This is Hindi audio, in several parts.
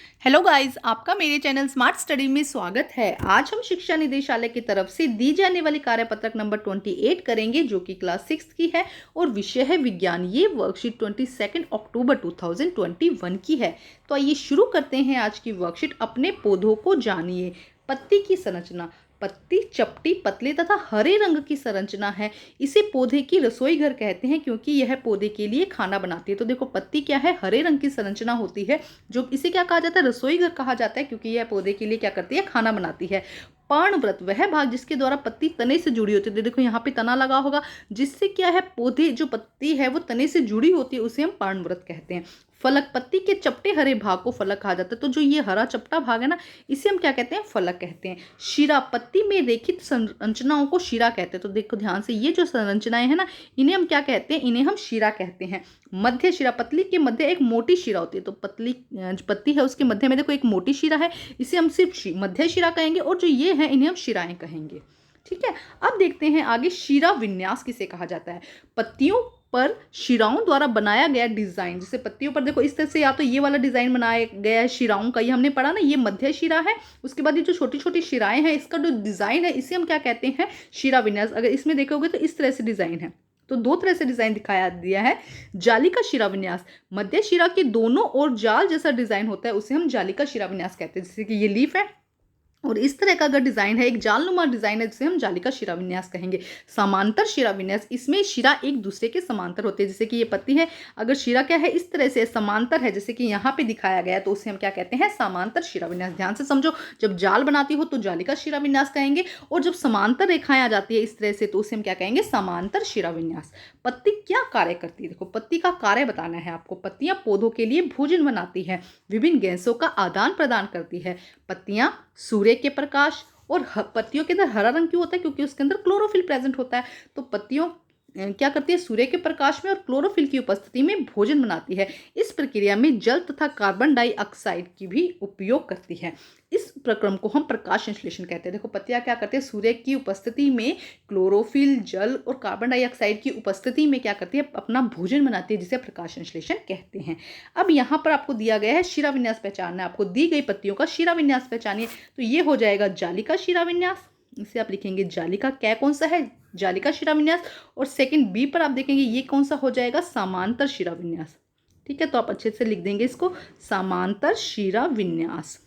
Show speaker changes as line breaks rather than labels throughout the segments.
हेलो गाइस, आपका मेरे चैनल स्मार्ट स्टडी में स्वागत है। आज हम शिक्षा निदेशालय की तरफ से दी जाने वाली कार्यपत्रक नंबर 28 करेंगे, जो कि क्लास 6 की है और विषय है विज्ञान। ये वर्कशीट 22 अक्टूबर 2021 की है। तो आइए शुरू करते हैं आज की वर्कशीट। अपने पौधों को जानिए। पत्ती की संरचना। पत्ती चपटी, पतले तथा हरे रंग की संरचना है। इसे पौधे की रसोई घर कहते हैं क्योंकि यह पौधे के लिए खाना बनाती है। तो देखो, पत्ती क्या है, हरे रंग की संरचना होती है, जो इसे क्या कहा जाता है, रसोई घर कहा जाता है, क्योंकि यह पौधे के लिए क्या करती है, खाना बनाती है। पर्णव्रत वह भाग जिसके द्वारा पत्ती तने से जुड़ी होती है। देखो यहाँ पे तना लगा होगा, जिससे क्या है, पौधे जो पत्ती है वो तने से जुड़ी होती है, उसे हम पर्णव्रत कहते हैं। फलक, पत्ती के चपटे हरे भाग को फलक कहा जाता है। तो जो ये हरा चपटा भाग है ना, इसे हम क्या कहते हैं, फलक कहते हैं। शिरा, पत्ती में रेखित संरचनाओं को शिरा कहते हैं। तो देखो ध्यान से, ये जो संरचनाएं हैं ना, इन्हें हम क्या कहते हैं, इन्हें हम शिरा कहते हैं। मध्य शिरा, पतली के मध्य एक मोटी शिरा होती है। तो पतली जो पत्ती है उसके मध्य में देखो एक मोटी शिरा है, इसे हम सिर्फ मध्य शिरा कहेंगे, और जो ये है इन्हें हम शिराएं कहेंगे। ठीक है, अब देखते हैं आगे, शिरा विन्यास किसे कहा जाता है। पत्तियों पर शिराओं द्वारा बनाया गया डिजाइन। जैसे पत्तियों पर देखो इस तरह से, या तो ये वाला डिजाइन बनाया गया है शिराओं का, ये हमने पढ़ा ना, ये मध्य शिरा है। उसके बाद ये जो छोटी छोटी शिराएं हैं, इसका जो डिजाइन है इसे हम क्या कहते हैं, शिरा विन्यास। अगर इसमें देखोगे तो इस तरह से डिजाइन है। तो दो तरह से डिजाइन दिखाया दिया है। जालिका शिरा विन्यास, मध्य शिरा के दोनों ओर जाल जैसा डिजाइन होता है, उसे हम जालिका शिरा विन्यास कहते हैं। जैसे कि ये लीफ है और इस तरह का अगर डिजाइन है, एक जालनुमा डिजाइन है, जिसे हम जालिका शिरा विन्यास कहेंगे। समांतर शिरा विन्यास, इसमें शिरा एक दूसरे के समांतर होते हैं। जैसे कि ये पत्ती है, अगर शिरा क्या है, इस तरह से समांतर है, जैसे कि यहाँ पे दिखाया गया है, तो उसे हम क्या कहते हैं, समांतर शिरा विन्यास। ध्यान से समझो, जब जाल बनाती हो तो जालिका शिरा विन्यास कहेंगे, और जब समांतर रेखाएं आ जाती है इस तरह से, तो उसे हम क्या कहेंगे, समांतर शिरा विन्यास। पत्ती क्या कार्य करती है, देखो पत्ती का कार्य बताना है आपको। पत्तियां पौधों के लिए भोजन बनाती है, विभिन्न गैसों का आदान प्रदान करती है। पत्तियां सूर्य के प्रकाश, और पत्तियों के अंदर हरा रंग क्यों होता है, क्योंकि उसके अंदर क्लोरोफिल प्रेजेंट होता है। तो पत्तियों क्या करती है, सूर्य के प्रकाश में और क्लोरोफिल की उपस्थिति में भोजन बनाती है। इस प्रक्रिया में जल तथा कार्बन डाइऑक्साइड की भी उपयोग करती है। इस प्रक्रम को हम प्रकाश संश्लेषण कहते हैं। देखो पत्तियां क्या करती है, सूर्य की उपस्थिति में क्लोरोफिल, जल और कार्बन डाइऑक्साइड की उपस्थिति में क्या करती है, अपना भोजन बनाती है, जिसे प्रकाश संश्लेषण कहते हैं। अब यहाँ पर आपको दिया गया है शिरा विन्यास पहचानना है। आपको दी गई पत्तियों का शिरा विन्यास पहचानिए। तो ये हो जाएगा जालिका शिरा विन्यास, इसे आप लिखेंगे जालिका। क्या कौन सा है, जालिका शिरा विन्यास। और सेकंड बी पर आप देखेंगे ये कौन सा हो जाएगा, समांतर शिरा विन्यास। ठीक है, तो आप अच्छे से लिख देंगे इसको, समांतर शिरा विन्यास।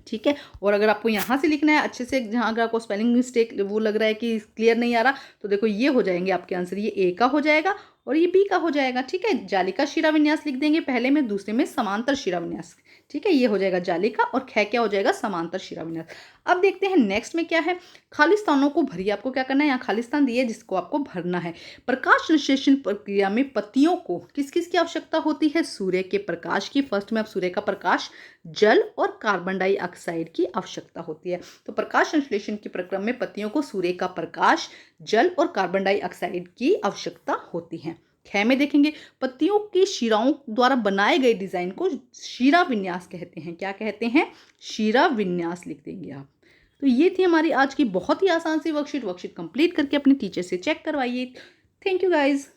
ठीक है, और अगर आपको यहाँ से लिखना है अच्छे से, जहाँ अगर आपको स्पेलिंग मिस्टेक वो लग रहा है कि क्लियर नहीं आ रहा, तो देखो ये हो जाएंगे आपके आंसर, ये ए का हो जाएगा और ये बी का हो जाएगा। ठीक है, जालिका शिरा विन्यास लिख देंगे पहले में, दूसरे में समांतर शिरा विन्यास। ठीक है, ये हो जाएगा जालिका, और ख क्या हो जाएगा, समांतर शिरा विन्यास। अब देखते हैं नेक्स्ट में क्या है, खाली स्थानों को भरिए। आपको क्या करना है, यहाँ खाली स्थान दिए जिसको आपको भरना है। प्रकाश संश्लेषण प्रक्रिया में पत्तियों को किस किस की आवश्यकता होती है, सूर्य के प्रकाश की। फर्स्ट में आप सूर्य का प्रकाश, जल और कार्बन डाइऑक्साइड की आवश्यकता होती है। तो प्रकाश संश्लेषण के प्रक्रम में पत्तियों को सूर्य का प्रकाश, जल और कार्बन डाइऑक्साइड की आवश्यकता होती है। ख में देखेंगे, पत्तियों की शिराओं द्वारा बनाए गए डिजाइन को शिरा विन्यास कहते हैं। क्या कहते हैं, शिरा विन्यास लिख देंगे आप। तो ये थी हमारी आज की बहुत ही आसान सी वर्कशीट। वर्कशीट कंप्लीट करके अपने टीचर से चेक करवाइए। Thank you guys.